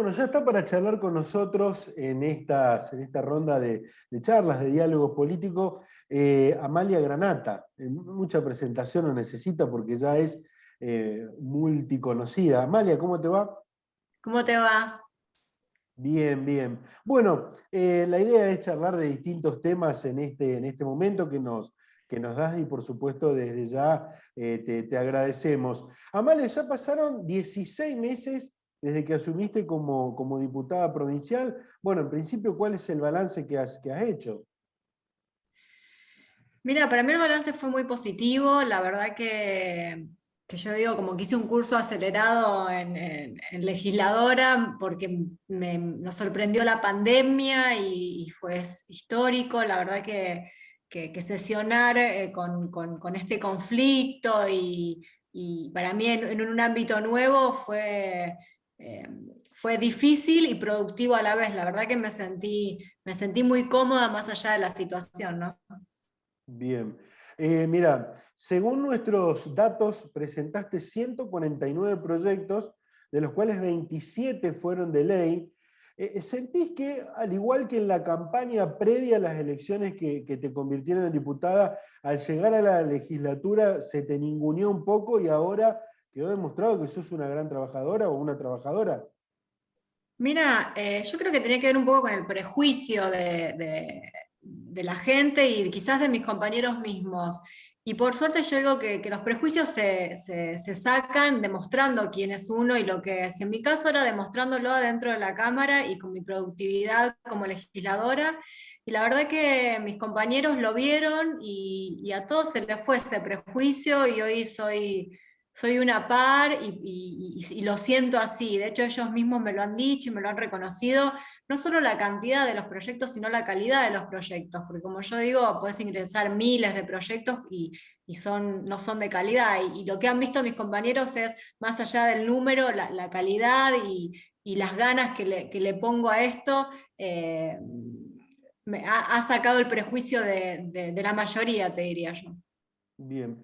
Bueno, ya está para charlar con nosotros en esta ronda de charlas, de diálogo político, Amalia Granata. Mucha presentación no necesita porque ya es multiconocida. Amalia, ¿cómo te va? ¿Cómo te va? Bien, bien. Bueno, la idea es charlar de distintos temas en este momento que nos das y por supuesto desde ya te agradecemos. Amalia, ya pasaron 16 meses desde que asumiste como diputada provincial. Bueno, en principio, ¿cuál es el balance que has hecho? Mira, para mí el balance fue muy positivo. La verdad que yo digo, como que hice un curso acelerado en legisladora porque nos sorprendió la pandemia y fue histórico. La verdad que sesionar con este conflicto y para mí en un ámbito nuevo eh, fue difícil y productivo a la vez. La verdad que me sentí muy cómoda más allá de la situación, ¿no? Bien. Mira, según nuestros datos, presentaste 149 proyectos, de los cuales 27 fueron de ley. ¿Sentís que, al igual que en la campaña previa a las elecciones que te convirtieron en diputada, al llegar a la legislatura se te ninguneó un poco y ahora quedó demostrado que sos una gran trabajadora o una trabajadora? Mira, yo creo que tenía que ver un poco con el prejuicio de la gente y quizás de mis compañeros mismos. Y por suerte yo digo que los prejuicios se sacan demostrando quién es uno y lo que es. En mi caso era demostrándolo adentro de la Cámara y con mi productividad como legisladora. Y la verdad que mis compañeros lo vieron y a todos se les fue ese prejuicio y hoy soy una par y lo siento así. De hecho, ellos mismos me lo han dicho y me lo han reconocido, no solo la cantidad de los proyectos, sino la calidad de los proyectos, porque como yo digo, puedes ingresar miles de proyectos y no son de calidad. Y lo que han visto mis compañeros es, más allá del número, la calidad y las ganas que le pongo a esto. Ha sacado el prejuicio de la mayoría, te diría yo. Bien.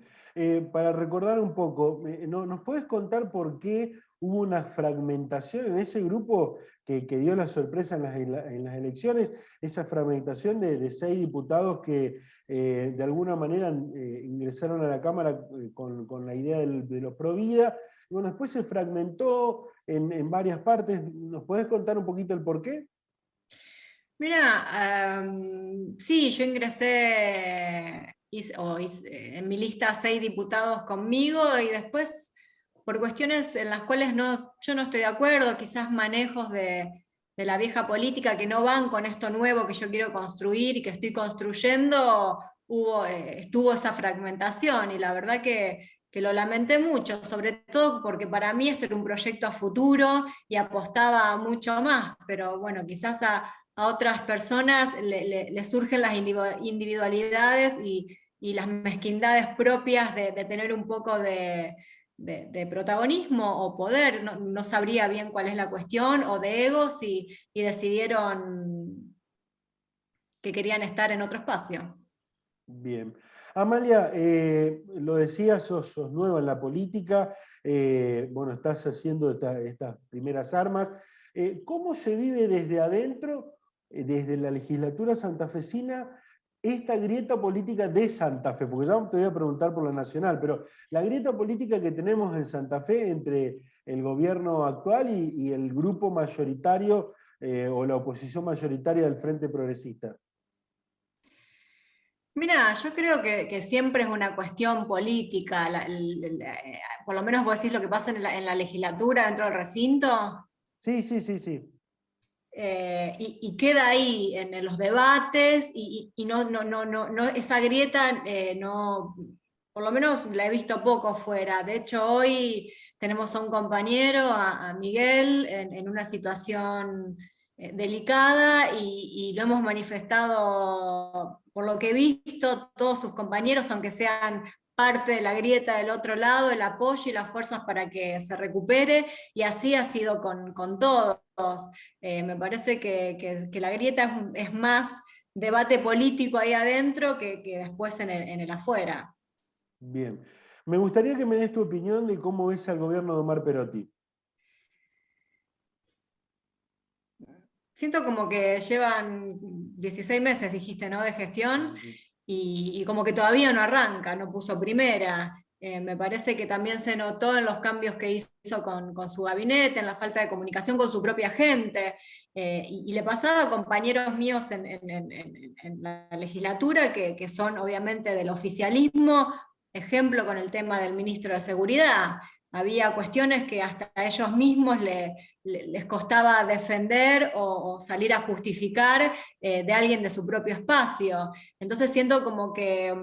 Para recordar un poco, ¿nos puedes contar por qué hubo una fragmentación en ese grupo que dio la sorpresa en las elecciones? Esa fragmentación de 6 diputados que de alguna manera ingresaron a la Cámara con la idea de lo pro vida. Bueno, después se fragmentó en varias partes. ¿Nos puedes contar un poquito el por qué? Mira, sí, yo ingresé en mi lista 6 diputados conmigo y después, por cuestiones en las cuales yo no estoy de acuerdo, quizás manejos de la vieja política que no van con esto nuevo que yo quiero construir y que estoy construyendo, estuvo esa fragmentación y la verdad que lo lamenté mucho, sobre todo porque para mí esto era un proyecto a futuro y apostaba mucho más, pero bueno, quizás a otras personas le surgen las individualidades y las mezquindades propias de tener un poco de protagonismo o poder. No sabría bien cuál es la cuestión, o de egos, y decidieron que querían estar en otro espacio. Bien. Amalia, lo decía, sos nueva en la política, bueno, estás haciendo estas primeras armas. ¿Cómo se vive desde adentro, desde la legislatura santafesina, esta grieta política de Santa Fe? Porque ya te voy a preguntar por la nacional, pero la grieta política que tenemos en Santa Fe entre el gobierno actual y el grupo mayoritario o la oposición mayoritaria del Frente Progresista. Mira, yo creo que siempre es una cuestión política, por lo menos vos decís lo que pasa en la legislatura dentro del recinto. Sí, sí, sí, sí. Y queda ahí en los debates y esa grieta no, por lo menos la he visto poco fuera. De hecho, hoy tenemos a un compañero, a Miguel, en una situación delicada y lo hemos manifestado, por lo que he visto, todos sus compañeros, aunque sean parte de la grieta del otro lado, el apoyo y las fuerzas para que se recupere, y así ha sido con todos. Me parece que la grieta es más debate político ahí adentro que después en el afuera. Bien. Me gustaría que me des tu opinión de cómo ves al gobierno de Omar Perotti. Siento como que llevan 16 meses, dijiste, ¿no? De gestión, y como que todavía no arranca, no puso primera. Me parece que también se notó en los cambios que hizo con su gabinete, en la falta de comunicación con su propia gente. Y le pasaba a compañeros míos en la legislatura que son obviamente del oficialismo, ejemplo con el tema del ministro de Seguridad. Había cuestiones que hasta a ellos mismos les costaba defender o salir a justificar de alguien de su propio espacio. Entonces siento como que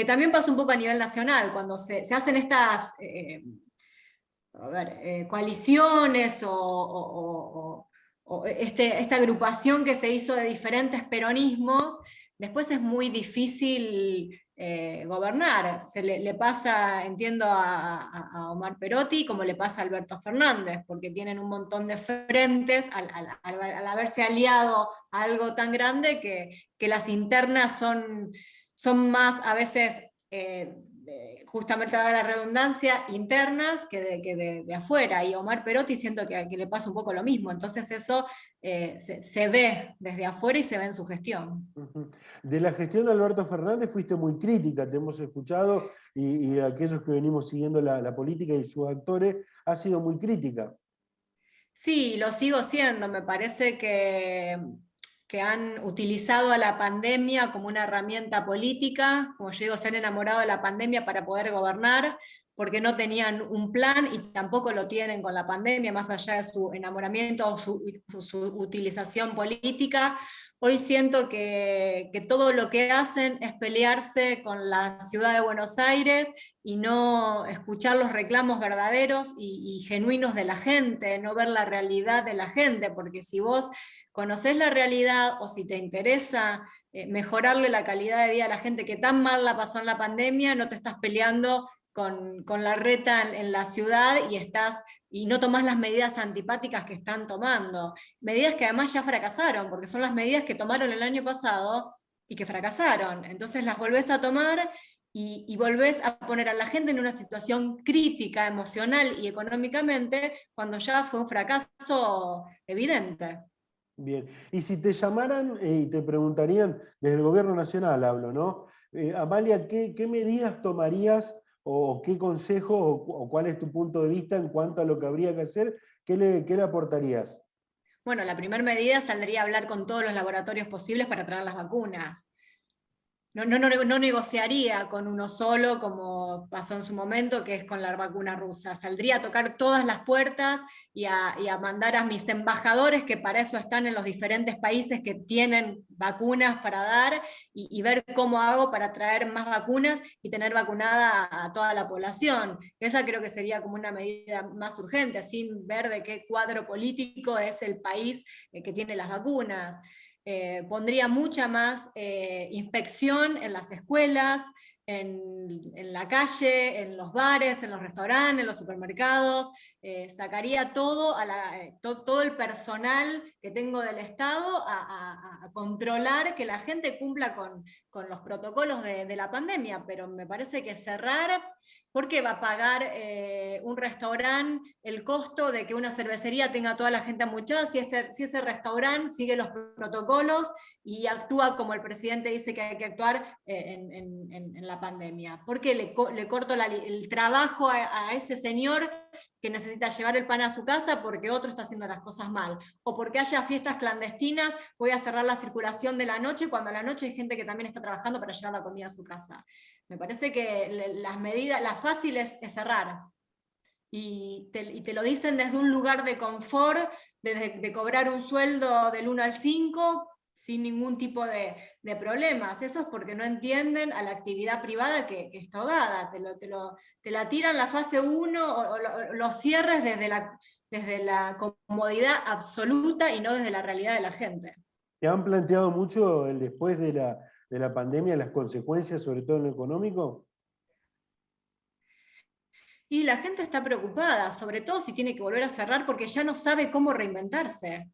también pasa un poco a nivel nacional, cuando se hacen estas coaliciones o esta agrupación que se hizo de diferentes peronismos, después es muy difícil gobernar. Le pasa, entiendo, a Omar Perotti como le pasa a Alberto Fernández, porque tienen un montón de frentes al haberse aliado a algo tan grande que las internas son más a veces justamente dada la redundancia, internas que de afuera. Y Omar Perotti siento que le pasa un poco lo mismo. Entonces eso se ve desde afuera y se ve en su gestión. Ujú. De la gestión de Alberto Fernández fuiste muy crítica, te hemos escuchado, y aquellos que venimos siguiendo la política y sus actores, ha sido muy crítica. Sí, lo sigo siendo. Me parece que han utilizado a la pandemia como una herramienta política, como yo digo, se han enamorado de la pandemia para poder gobernar, porque no tenían un plan y tampoco lo tienen con la pandemia, más allá de su enamoramiento o su utilización política. Hoy siento que todo lo que hacen es pelearse con la ciudad de Buenos Aires y no escuchar los reclamos verdaderos y genuinos de la gente, no ver la realidad de la gente, porque si vos conocés la realidad o si te interesa mejorarle la calidad de vida a la gente que tan mal la pasó en la pandemia, no te estás peleando con la reta en la ciudad y no tomás las medidas antipáticas que están tomando. Medidas que además ya fracasaron, porque son las medidas que tomaron el año pasado y que fracasaron. Entonces las volvés a tomar y volvés a poner a la gente en una situación crítica, emocional y económicamente, cuando ya fue un fracaso evidente. Bien, y si te llamaran y te preguntarían, desde el gobierno nacional hablo, ¿no? Amalia, ¿qué medidas tomarías o qué consejo o cuál es tu punto de vista en cuanto a lo que habría que hacer? ¿Qué le aportarías? Bueno, la primera medida saldría a hablar con todos los laboratorios posibles para traer las vacunas. No negociaría con uno solo, como pasó en su momento, que es con la vacuna rusa. Saldría a tocar todas las puertas y a mandar a mis embajadores, que para eso están en los diferentes países que tienen vacunas para dar, y ver cómo hago para traer más vacunas y tener vacunada a toda la población. Esa creo que sería como una medida más urgente, sin ver de qué cuadro político es el país que tiene las vacunas. Pondría mucha más inspección en las escuelas, en la calle, en los bares, en los restaurantes, en los supermercados, sacaría todo el personal que tengo del Estado a controlar que la gente cumpla con los protocolos de la pandemia, pero me parece que cerrar. ¿Por qué va a pagar un restaurante el costo de que una cervecería tenga a toda la gente amuchada si ese restaurante sigue los protocolos y actúa como el presidente dice que hay que actuar en la pandemia? ¿Por qué le corto el trabajo a ese señor que necesita llevar el pan a su casa porque otro está haciendo las cosas mal? O porque haya fiestas clandestinas, voy a cerrar la circulación de la noche cuando a la noche hay gente que también está trabajando para llevar la comida a su casa. Me parece que las medidas, la fácil es cerrar. Y te lo dicen desde un lugar de confort, de cobrar un sueldo del 1 al 5 sin ningún tipo de problemas. Eso es porque no entienden a la actividad privada que está ahogada. Te la tiran la fase 1 o los cierres desde la comodidad absoluta y no desde la realidad de la gente. ¿Te han planteado mucho el después de la pandemia, las consecuencias, sobre todo en lo económico? Y la gente está preocupada, sobre todo si tiene que volver a cerrar porque ya no sabe cómo reinventarse.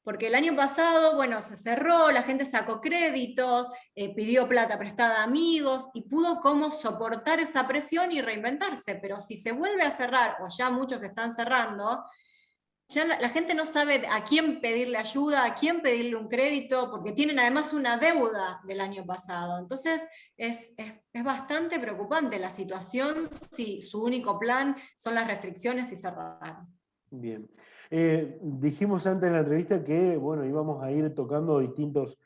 Porque el año pasado, bueno, se cerró, la gente sacó créditos, pidió plata prestada a amigos y pudo como soportar esa presión y reinventarse. Pero si se vuelve a cerrar, o ya muchos están cerrando, ya la gente no sabe a quién pedirle ayuda, a quién pedirle un crédito, porque tienen además una deuda del año pasado. Entonces es bastante preocupante la situación si su único plan son las restricciones y cerrar. Bien. Dijimos antes en la entrevista que, bueno, íbamos a ir tocando distintos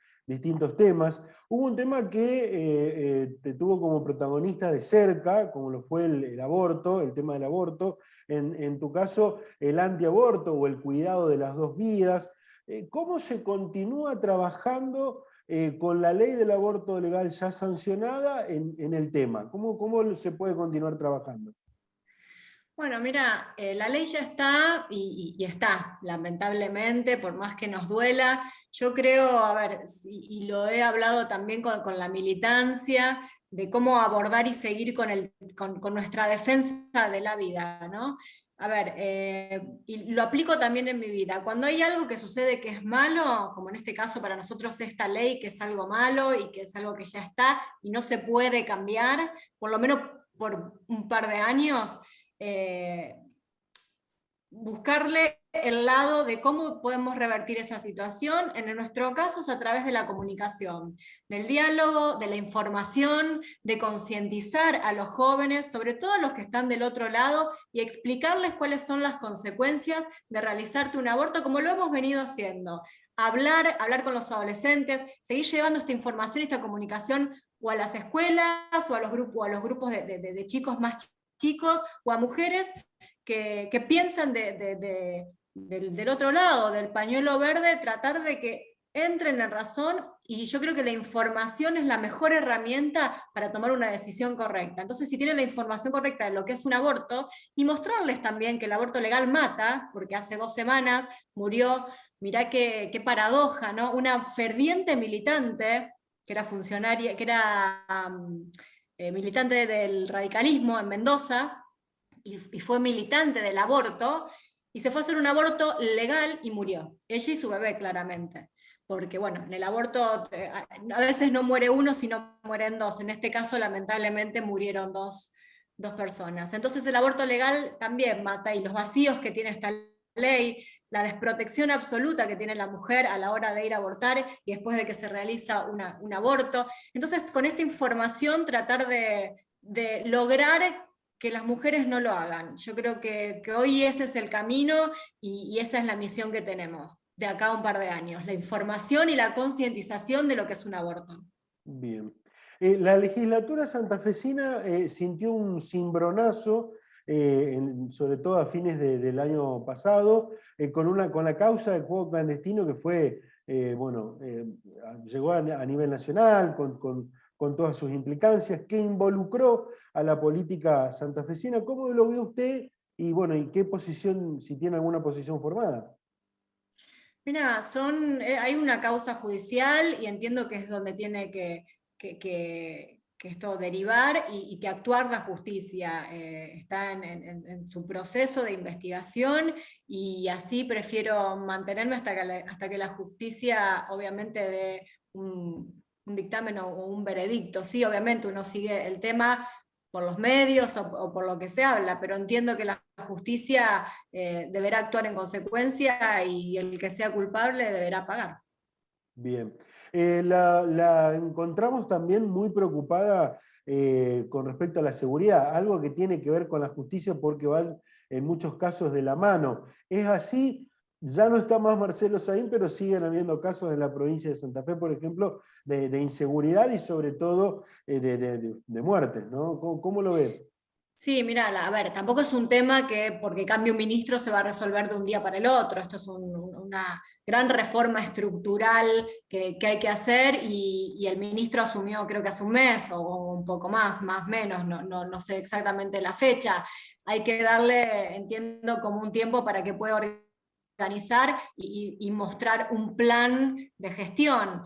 temas. Hubo un tema que te tuvo como protagonista de cerca, como lo fue el aborto, el tema del aborto, en tu caso el antiaborto o el cuidado de las dos vidas. ¿Cómo se continúa trabajando con la ley del aborto legal ya sancionada en el tema? ¿Cómo se puede continuar trabajando? Bueno, mira, la ley ya está y está, lamentablemente, por más que nos duela. Yo creo, a ver, y lo he hablado también con la militancia, de cómo abordar y seguir con nuestra defensa de la vida, ¿no? A ver, y lo aplico también en mi vida. Cuando hay algo que sucede que es malo, como en este caso para nosotros esta ley, que es algo malo y que es algo que ya está y no se puede cambiar, por lo menos por un par de años, eh, buscarle el lado de cómo podemos revertir esa situación. En nuestro caso es a través de la comunicación, del diálogo, de la información, de concientizar a los jóvenes, sobre todo a los que están del otro lado, y explicarles cuáles son las consecuencias de realizarte un aborto, como lo hemos venido haciendo. Hablar con los adolescentes, seguir llevando esta información y esta comunicación o a las escuelas o a los grupos de chicos más chicos o a mujeres que piensan del otro lado, del pañuelo verde, tratar de que entren en razón, y yo creo que la información es la mejor herramienta para tomar una decisión correcta. Entonces, si tienen la información correcta de lo que es un aborto, y mostrarles también que el aborto legal mata, porque hace 2 semanas murió, mirá qué paradoja, ¿no? Una ferviente militante, que era funcionaria, que era militante del radicalismo en Mendoza, y fue militante del aborto, y se fue a hacer un aborto legal y murió. Ella y su bebé, claramente. Porque, bueno, en el aborto a veces no muere uno, sino mueren dos. En este caso, lamentablemente, murieron dos personas. Entonces, el aborto legal también mata, y los vacíos que tiene esta ley, la desprotección absoluta que tiene la mujer a la hora de ir a abortar y después de que se realiza un aborto. Entonces, con esta información, tratar de lograr que las mujeres no lo hagan. Yo creo que hoy ese es el camino y esa es la misión que tenemos de acá a un par de años, la información y la concientización de lo que es un aborto. Bien. La legislatura santafesina sintió un cimbronazo, sobre todo a fines del año pasado, con la causa de juego clandestino que fue, llegó a nivel nacional, con todas sus implicancias, que involucró a la política santafesina. ¿Cómo lo ve usted? Y bueno, ¿y qué posición, si tiene alguna posición formada? Mira, hay una causa judicial y entiendo que es donde tiene que esto derivar y que actuar la justicia. Está en su proceso de investigación, y así prefiero mantenerme hasta que la justicia obviamente dé un dictamen o un veredicto. Sí, obviamente uno sigue el tema por los medios o por lo que se habla, pero entiendo que la justicia deberá actuar en consecuencia, y el que sea culpable deberá pagar. Bien. La encontramos también muy preocupada con respecto a la seguridad, algo que tiene que ver con la justicia porque va en muchos casos de la mano. ¿Es así? Ya no está más Marcelo Saín, pero siguen habiendo casos en la provincia de Santa Fe, por ejemplo, de inseguridad y sobre todo de muertes, ¿no? ¿Cómo lo ve? Sí, mira, a ver, tampoco es un tema que porque cambie un ministro se va a resolver de un día para el otro. Esto es una gran reforma estructural que hay que hacer, y el ministro asumió creo que hace un mes o un poco más menos, no sé exactamente la fecha. Hay que darle, entiendo, como un tiempo para que pueda organizar y mostrar un plan de gestión.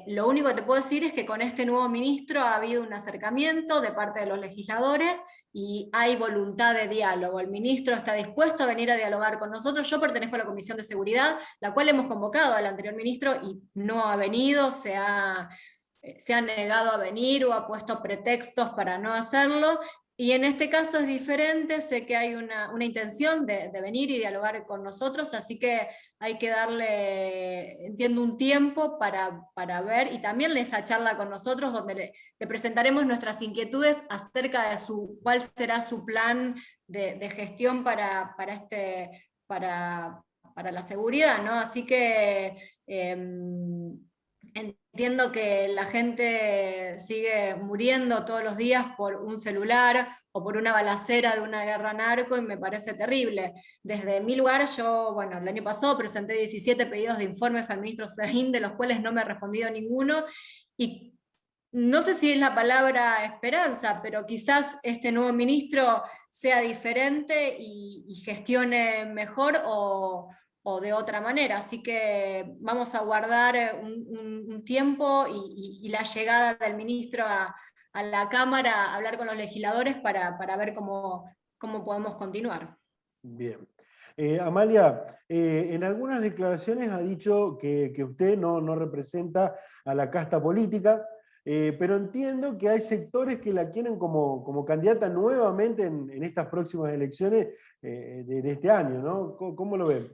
Lo único que te puedo decir es que con este nuevo ministro ha habido un acercamiento de parte de los legisladores y hay voluntad de diálogo. El ministro está dispuesto a venir a dialogar con nosotros. Yo pertenezco a la Comisión de Seguridad, la cual hemos convocado al anterior ministro y no ha venido, se ha negado a venir o ha puesto pretextos para no hacerlo. Y en este caso es diferente, sé que hay una intención de venir y dialogar con nosotros, así que hay que darle, entiendo, un tiempo para ver, y también esa charla con nosotros, donde le presentaremos nuestras inquietudes acerca de cuál será su plan de gestión para la seguridad, ¿no? Así que entiendo que la gente sigue muriendo todos los días por un celular o por una balacera de una guerra narco, y me parece terrible. Desde mi lugar, yo, bueno, el año pasado presenté 17 pedidos de informes al ministro Sahin, de los cuales no me ha respondido ninguno, y no sé si es la palabra esperanza, pero quizás este nuevo ministro sea diferente y gestione mejor o de otra manera. Así que vamos a guardar un tiempo y la llegada del ministro a la Cámara, a hablar con los legisladores para ver cómo podemos continuar. Bien. Amalia, en algunas declaraciones ha dicho que usted no representa a la casta política, pero entiendo que hay sectores que la quieren como candidata nuevamente en estas próximas elecciones de este año, ¿no? ¿Cómo lo ven?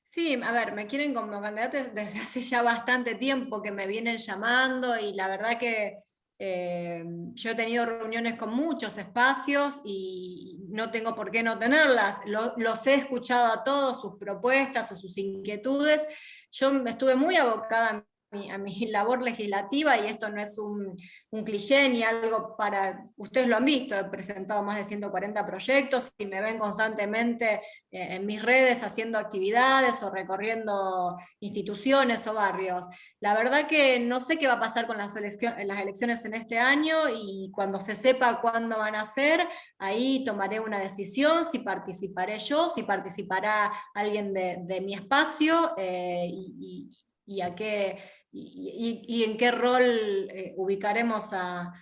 Sí, a ver, me quieren como candidata desde hace ya bastante tiempo que me vienen llamando, y la verdad que yo he tenido reuniones con muchos espacios y no tengo por qué no tenerlas. Los he escuchado a todos, sus propuestas o sus inquietudes. Yo estuve muy abocada a mi labor legislativa, y esto no es un cliché ni algo para... Ustedes lo han visto, he presentado más de 140 proyectos y me ven constantemente en mis redes haciendo actividades o recorriendo instituciones o barrios. La verdad que no sé qué va a pasar con las elecciones en este año, y cuando se sepa cuándo van a ser, ahí tomaré una decisión, si participaré yo, si participará alguien de mi espacio, y a qué, y en qué rol ubicaremos a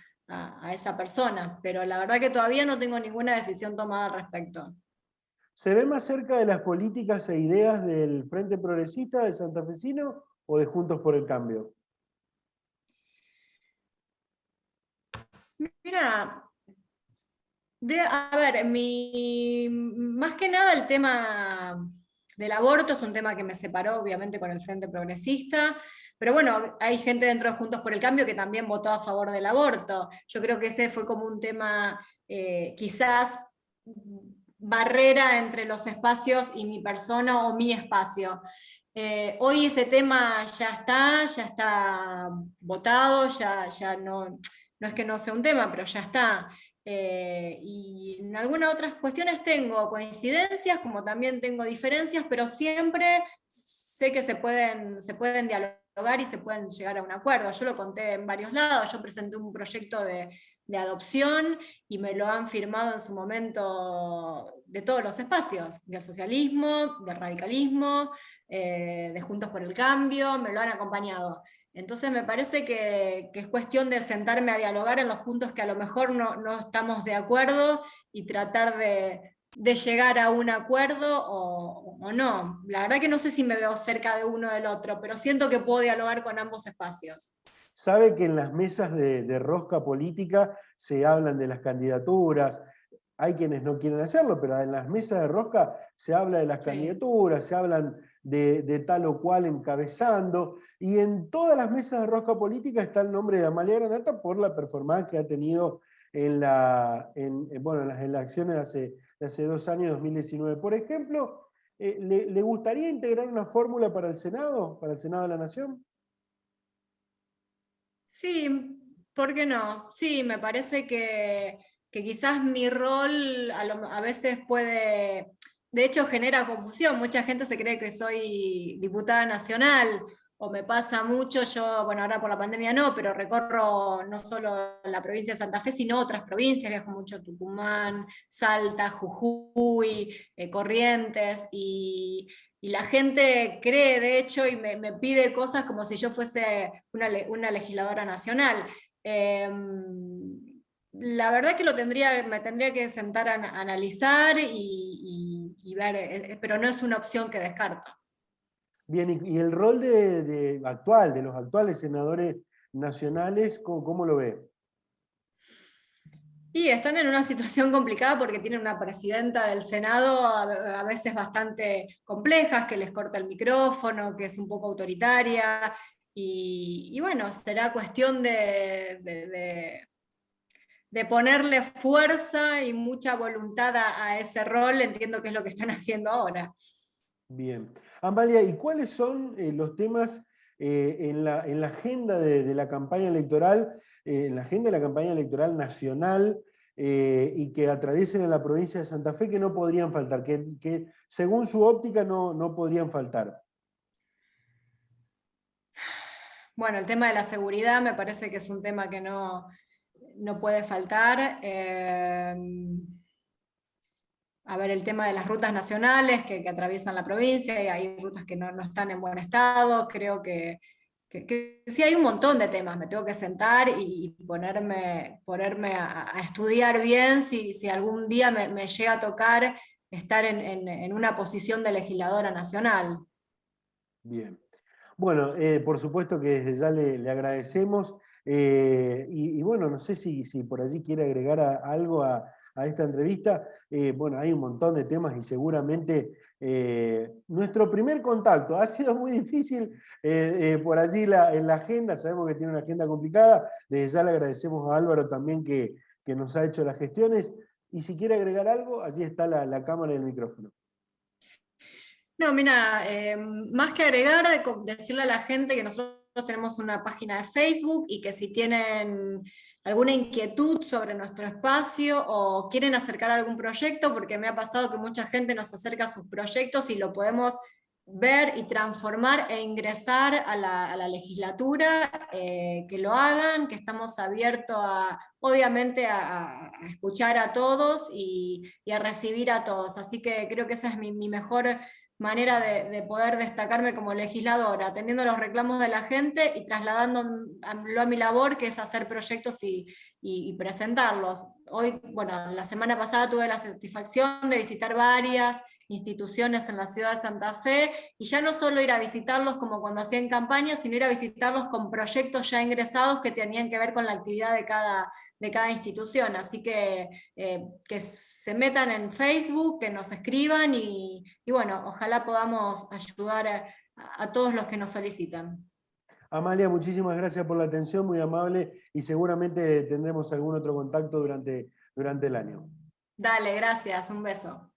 esa persona. Pero la verdad que todavía no tengo ninguna decisión tomada al respecto. ¿Se ve más cerca de las políticas e ideas del Frente Progresista, de Santafesino o de Juntos por el Cambio? Mira, a ver, más que nada el tema del aborto es un tema que me separó obviamente con el Frente Progresista, pero bueno, hay gente dentro de Juntos por el Cambio que también votó a favor del aborto. Yo creo que ese fue como un tema quizás barrera entre los espacios y mi persona o mi espacio. Hoy ese tema ya está votado, ya no es que no sea un tema, pero ya está. Y en algunas otras cuestiones tengo coincidencias, como también tengo diferencias, pero siempre sé que se pueden dialogar y se pueden llegar a un acuerdo. Yo lo conté en varios lados, yo presenté un proyecto de adopción y me lo han firmado en su momento de todos los espacios, del socialismo, del radicalismo, de Juntos por el Cambio, me lo han acompañado. Entonces me parece que es cuestión de sentarme a dialogar en los puntos que a lo mejor no estamos de acuerdo, y tratar de llegar a un acuerdo o no. La verdad que no sé si me veo cerca de uno del otro, pero siento que puedo dialogar con ambos espacios. Sabe que en las mesas de rosca política se hablan de las candidaturas, hay quienes no quieren hacerlo, pero en las mesas de rosca se habla de las Sí. candidaturas, se hablan de tal o cual encabezando, y en todas las mesas de rosca política está el nombre de Amalia Granata por la performance que ha tenido bueno, en las elecciones de hace 2 años, 2019. Por ejemplo, ¿le gustaría integrar una fórmula para el Senado de la Nación? Sí, ¿por qué no? Sí, me parece que quizás mi rol a veces puede, de hecho genera confusión, mucha gente se cree que soy diputada nacional, o me pasa mucho, yo, bueno, ahora por la pandemia no, pero recorro no solo la provincia de Santa Fe, sino otras provincias, viajo mucho a Tucumán, Salta, Jujuy, Corrientes, y la gente cree, de hecho, y me pide cosas como si yo fuese una legisladora nacional. Eh, la verdad que me tendría que sentar a analizar y ver, pero no es una opción que descarto. Bien, y el rol actual, de los actuales senadores nacionales, ¿cómo lo ve? Y están en una situación complicada porque tienen una presidenta del Senado a veces bastante compleja, que les corta el micrófono, que es un poco autoritaria, y bueno, será cuestión de ponerle fuerza y mucha voluntad a ese rol. Entiendo que es lo que están haciendo ahora. Bien. Amalia, ¿y cuáles son los temas en la agenda de la campaña electoral, en la agenda de la campaña electoral nacional y que atraviesen en la provincia de Santa Fe que no podrían faltar, que según su óptica no podrían faltar? Bueno, el tema de la seguridad me parece que es un tema que no puede faltar. A ver, el tema de las rutas nacionales que atraviesan la provincia, y hay rutas que no están en buen estado. Creo que sí hay un montón de temas. Me tengo que sentar y ponerme a estudiar bien si algún día me llega a tocar estar en una posición de legisladora nacional. Bien. Bueno, por supuesto que desde ya le agradecemos y bueno, no sé si por allí quiere agregar algo a esta entrevista. Bueno, hay un montón de temas y seguramente nuestro primer contacto ha sido muy difícil por allí en la agenda. Sabemos que tiene una agenda complicada. Desde ya le agradecemos a Álvaro también que nos ha hecho las gestiones. Y si quiere agregar algo, allí está la cámara y el micrófono. No, mira, más que agregar, decirle a la gente que nosotros tenemos una página de Facebook y que si tienen alguna inquietud sobre nuestro espacio o quieren acercar algún proyecto, porque me ha pasado que mucha gente nos acerca a sus proyectos y lo podemos ver y transformar e ingresar a la legislatura, que lo hagan, que estamos abiertos obviamente a escuchar a todos y a recibir a todos. Así que creo que esa es mi mejor manera de poder destacarme como legisladora, atendiendo los reclamos de la gente y trasladándolo a mi labor, que es hacer proyectos y presentarlos. Hoy, bueno, la semana pasada tuve la satisfacción de visitar varias instituciones en la ciudad de Santa Fe, y ya no solo ir a visitarlos como cuando hacían campaña, sino ir a visitarlos con proyectos ya ingresados que tenían que ver con la actividad de cada institución. Así que se metan en Facebook, que nos escriban y bueno, ojalá podamos ayudar a todos los que nos solicitan. Amalia, muchísimas gracias por la atención, muy amable, y seguramente tendremos algún otro contacto durante el año. Dale, gracias, un beso.